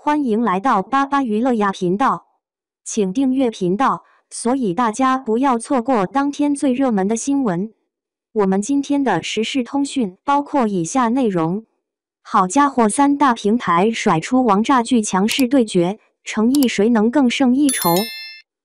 欢迎来到巴巴娱乐呀频道，请订阅频道，所以大家不要错过当天最热门的新闻。我们今天的时事通讯包括以下内容：好家伙，三大平台甩出王炸剧强势对决，诚意谁能更胜一筹？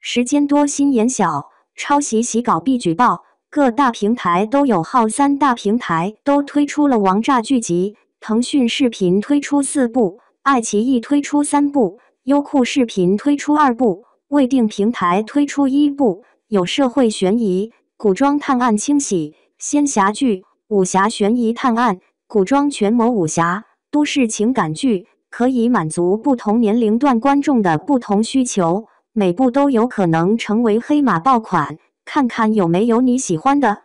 时间多心眼小，抄袭洗稿必举报。各大平台都有号，三大平台都推出了王炸剧集，腾讯视频推出4部。爱奇艺推出3部，优酷视频推出2部，未定平台推出1部，有社会悬疑、古装探案轻喜、仙侠剧、武侠悬疑探案、古装权谋武侠、都市情感剧，可以满足不同年龄段观众的不同需求，每部都有可能成为黑马爆款，看看有没有你喜欢的。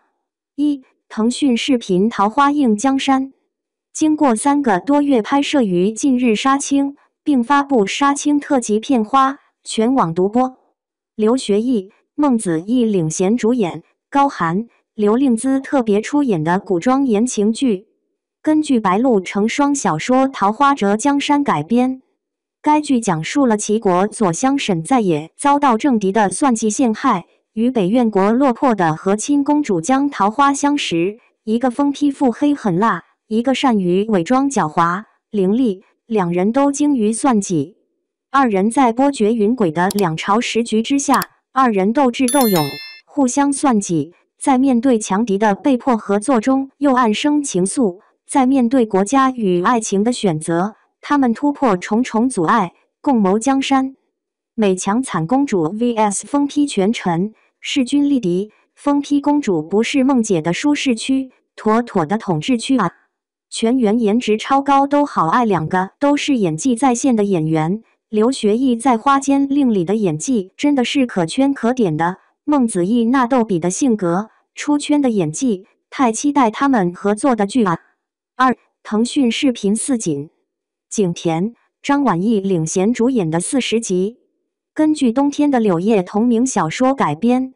腾讯视频《桃花映江山》经过3个多月拍摄于近日杀青，并发布杀青特辑片花，全网独播。刘学义、孟子义领衔主演，高寒、刘令姿特别出演的古装言情剧，根据白鹿成双小说《桃花折江山》改编。该剧讲述了齐国左相沈在野遭到政敌的算计陷害，与北越国落魄的和亲公主江桃花相识，一个疯批腹黑狠辣，一个善于伪装狡猾伶俐，两人都精于算计。二人在波谲云诡的两朝时局之下，二人斗智斗勇，互相算计，在面对强敌的被迫合作中又暗生情愫，在面对国家与爱情的选择，他们突破重重阻碍，共谋江山。美强惨公主 vs 疯批权臣，势均力敌。疯批公主不是梦姐的舒适区，妥妥的统治区啊！全员颜值超高，都好爱，两个都是演技在线的演员。刘学义在《花间令》里的演技真的是可圈可点的，孟子义那逗比的性格，出圈的演技，太期待他们合作的剧啊！腾讯视频4锦，景甜、张晚意领衔主演的40集，根据冬天的柳叶同名小说改编。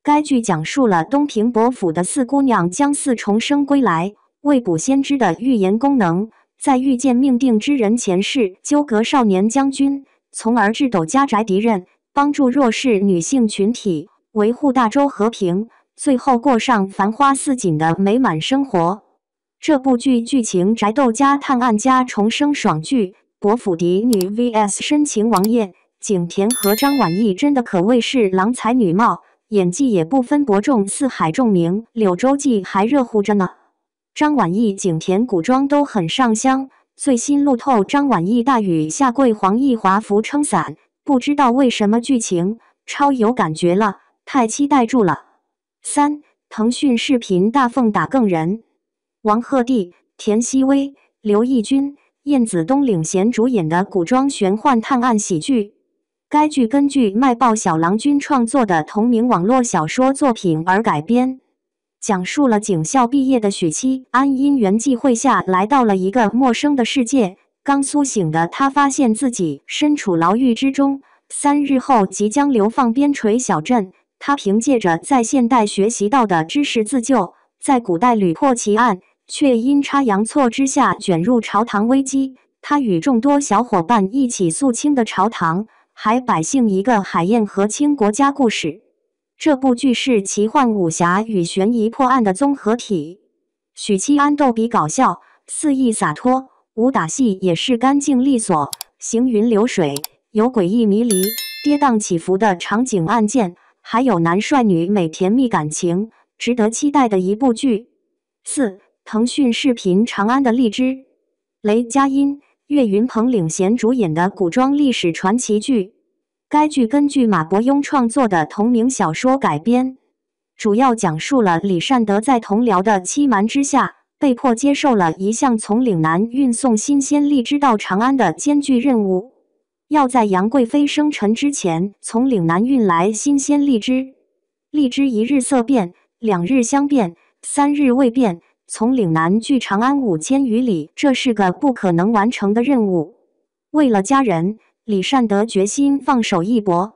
该剧讲述了东平伯府的4姑娘姜4重生归来，未卜先知的预言功能，在遇见命定之人前世纠葛少年将军，从而智斗家宅敌人，帮助弱势女性群体，维护大周和平，最后过上繁花似锦的美满生活。这部剧剧情宅斗加探案加重生爽剧，伯府嫡女 vs 深情王爷，景甜和张晚意真的可谓是郎才女貌，演技也不分伯仲，四海仲名，柳州记还热乎着呢。张晚意、景甜古装都很上香，最新路透张晚意大雨下跪黄奕华服撑伞，不知道为什么剧情超有感觉了，太期待住了。腾讯视频大奉打更人，王鹤棣、田曦薇、刘奕君、燕子东领衔主演的古装玄幻探案喜剧。该剧根据卖报小郎君创作的同名网络小说作品而改编，讲述了警校毕业的许七安因缘际会下来到了一个陌生的世界，刚苏醒的他发现自己身处牢狱之中，3日后即将流放边陲小镇，他凭借着在现代学习到的知识自救，在古代屡破奇案，却阴差阳错之下卷入朝堂危机，他与众多小伙伴一起肃清的朝堂还百姓一个海晏和亲国家故事。这部剧是奇幻武侠与悬疑破案的综合体。许七安逗比搞笑，肆意洒脱，武打戏也是干净利索，行云流水，有诡异迷离、跌宕起伏的场景案件，还有男帅女美甜蜜感情，值得期待的一部剧。腾讯视频《长安的荔枝》，雷佳音、岳云鹏领衔主演的古装历史传奇剧。该剧根据马伯庸创作的同名小说改编，主要讲述了李善德在同僚的欺瞒之下，被迫接受了一项从岭南运送新鲜荔枝到长安的艰巨任务，要在杨贵妃生辰之前从岭南运来新鲜荔枝。荔枝1日色变，2日香变，3日未变，从岭南距长安5000余里，这是个不可能完成的任务。为了家人，李善德决心放手一搏，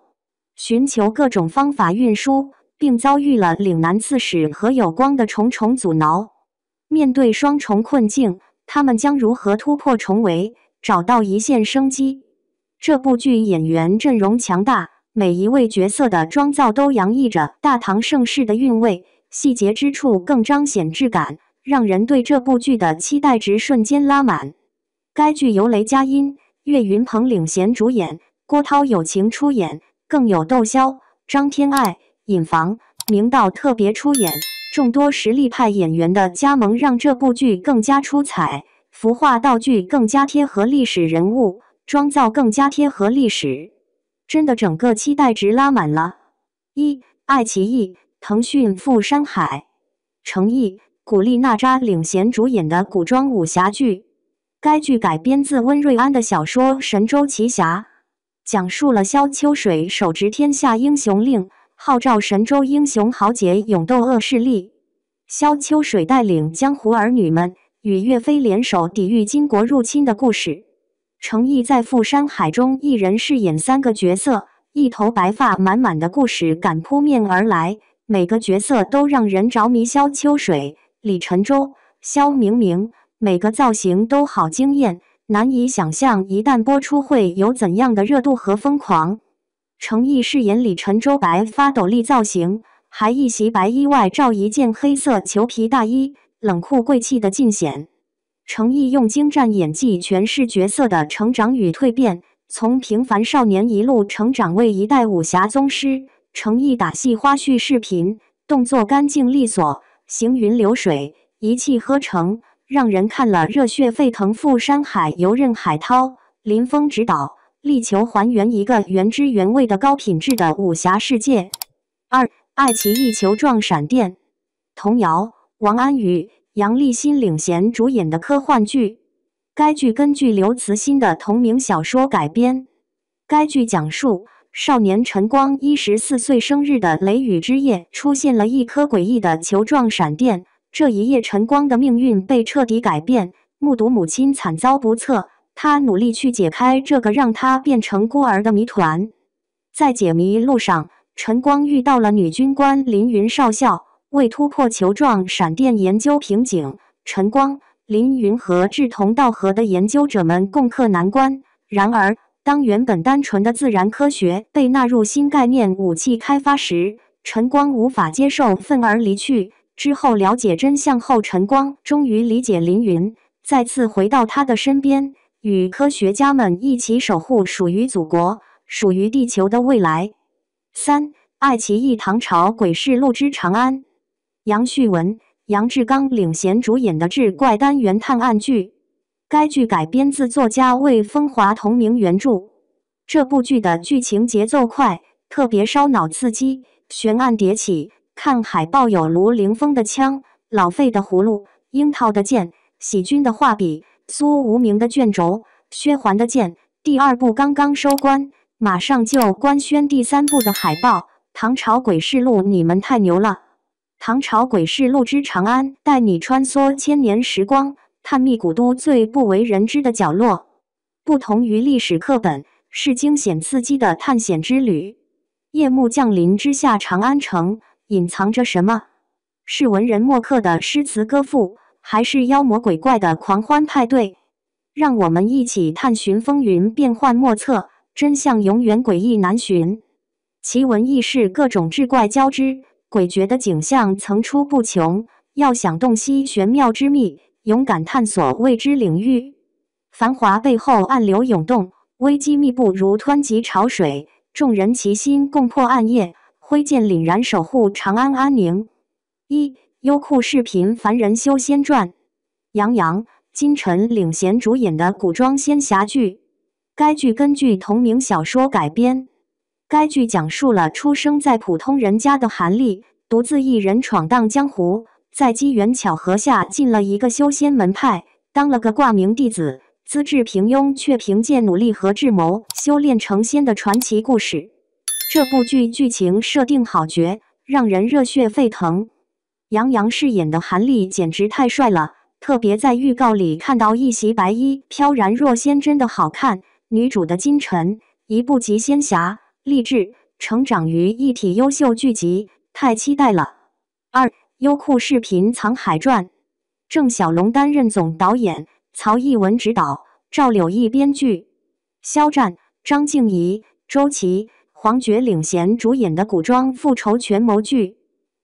寻求各种方法运输，并遭遇了岭南刺史何有光的重重阻挠。面对双重困境，他们将如何突破重围，找到一线生机？这部剧演员阵容强大，每一位角色的妆造都洋溢着大唐盛世的韵味，细节之处更彰显质感，让人对这部剧的期待值瞬间拉满。该剧由雷佳音、岳云鹏领衔主演，郭涛友情出演，更有窦骁、张天爱、尹房、明道特别出演，众多实力派演员的加盟让这部剧更加出彩，服化道具更加贴合历史人物，妆造更加贴合历史，真的整个期待值拉满了。爱奇艺、腾讯赴山海，程毅、古力娜扎领衔主演的古装武侠剧。该剧改编自温瑞安的小说《神州奇侠》，讲述了萧秋水手执天下英雄令，号召神州英雄豪杰勇斗恶势力。萧秋水带领江湖儿女们与岳飞联手抵御金国入侵的故事。程毅在赴山海中一人饰演3个角色，一头白发满满的故事感扑面而来，每个角色都让人着迷。萧秋水、李晨舟、萧明明，每个造型都好惊艳，难以想象一旦播出会有怎样的热度和疯狂。程毅饰演李晨舟白发斗笠造型，还一袭白衣外罩一件黑色裘皮大衣，冷酷贵气的尽显。程毅用精湛演技诠释角色的成长与蜕变，从平凡少年一路成长为一代武侠宗师。程毅打戏花絮视频，动作干净利索，行云流水，一气呵成，让人看了热血沸腾。赴山海由任海涛、林峰执导，力求还原一个原汁原味的高品质的武侠世界。爱奇艺球状闪电，童谣、王安宇、杨立新领衔主演的科幻剧。该剧根据刘慈欣的同名小说改编。该剧讲述少年陈光14岁生日的雷雨之夜，出现了一颗诡异的球状闪电。这一夜，陈光的命运被彻底改变，目睹母亲惨遭不测，他努力去解开这个让他变成孤儿的谜团。在解谜路上，陈光遇到了女军官林云少校。为突破球状闪电研究瓶颈，陈光、林云和志同道合的研究者们共克难关。然而，当原本单纯的自然科学被纳入新概念武器开发时，陈光无法接受，愤而离去。之后了解真相后，陈光终于理解林云，再次回到他的身边，与科学家们一起守护属于祖国、属于地球的未来。爱奇艺唐朝诡事录之长安，杨旭文、杨志刚领衔主演的志怪单元探案剧。该剧改编自作家魏风华同名原著。这部剧的剧情节奏快，特别烧脑刺激，悬案迭起。看海报有卢凌风的枪、老费的葫芦、樱桃的剑、喜君的画笔、苏无名的卷轴、薛环的剑。第2部刚刚收官，马上就官宣第3部的海报。唐朝诡事录，你们太牛了！唐朝诡事录之长安，带你穿梭千年时光，探秘古都最不为人知的角落。不同于历史课本，是惊险刺激的探险之旅。夜幕降临之下，长安城隐藏着什么？是文人墨客的诗词歌赋，还是妖魔鬼怪的狂欢派对？让我们一起探寻风云变幻莫测，真相永远诡异难寻。奇闻异事各种志怪交织，诡谲的景象层出不穷。要想洞悉玄妙之秘，勇敢探索未知领域。繁华背后暗流涌动，危机密布如湍急潮水。众人齐心共破暗夜，挥剑凛然守护长安安宁。优酷视频凡人修仙传，杨洋、金晨领衔主演的古装仙侠剧。该剧根据同名小说改编。该剧讲述了出生在普通人家的韩立，独自一人闯荡江湖，在机缘巧合下进了一个修仙门派，当了个挂名弟子，资质平庸却凭借努力和智谋修炼成仙的传奇故事。这部剧剧情设定好绝，让人热血沸腾。杨洋饰演的韩立简直太帅了，特别在预告里看到一袭白衣飘然若仙，真的好看。女主的金晨，一部集仙侠、励志、成长于一体优秀剧集，太期待了。优酷视频《藏海传》，郑晓龙担任总导演，曹艺文执导，赵柳毅编剧。肖战、张静怡、周琦、黄觉领衔主演的古装复仇权谋剧。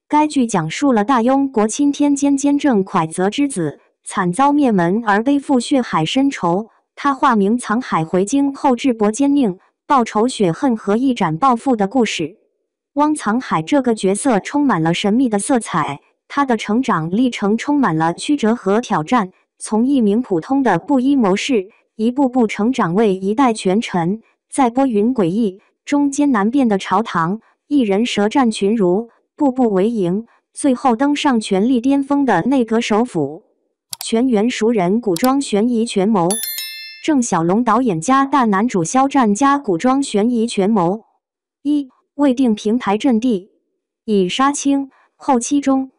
该剧讲述了大庸国钦天监监正蒯泽之子惨遭灭门而背负血海深仇，他化名藏海回京后智伯奸佞，报仇雪恨和一展抱负的故事。汪藏海这个角色充满了神秘的色彩，他的成长历程充满了曲折和挑战，从一名普通的布衣谋士，一步步成长为一代权臣，在拨云诡异中艰难变的朝堂，一人舌战群儒，步步为营，最后登上权力巅峰的内阁首辅。全员熟人古装悬疑权谋，郑晓龙导演加大男主肖战加古装悬疑权谋。一、未定平台阵地，以沙青、后期中、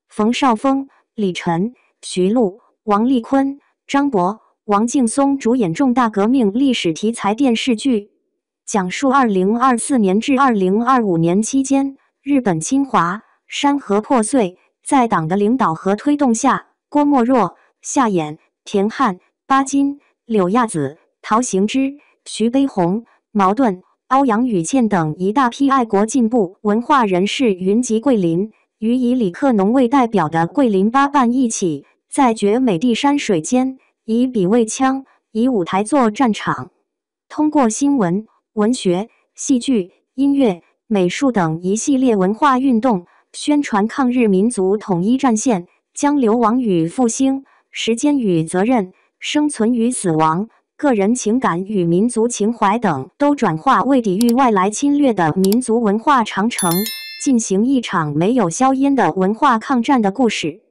冯绍峰、李晨、徐璐、王丽坤、张博、王劲松主演重大革命历史题材电视剧，讲述2024年至2025年期间，日本侵华、山河破碎，在党的领导和推动下，郭沫若、夏衍、田汉、巴金、柳亚子、陶行知、徐悲鸿、茅盾、欧阳予倩等一大批爱国进步文化人士云集桂林，与以李克农为代表的桂林八办一起，在绝美的山水间，以笔为枪，以舞台作战场，通过新闻、文学、戏剧、音乐、美术等一系列文化运动，宣传抗日民族统一战线，将流亡与复兴、时间与责任、生存与死亡、个人情感与民族情怀等都转化为抵御外来侵略的民族文化长城，进行一场没有硝烟的文化抗战的故事。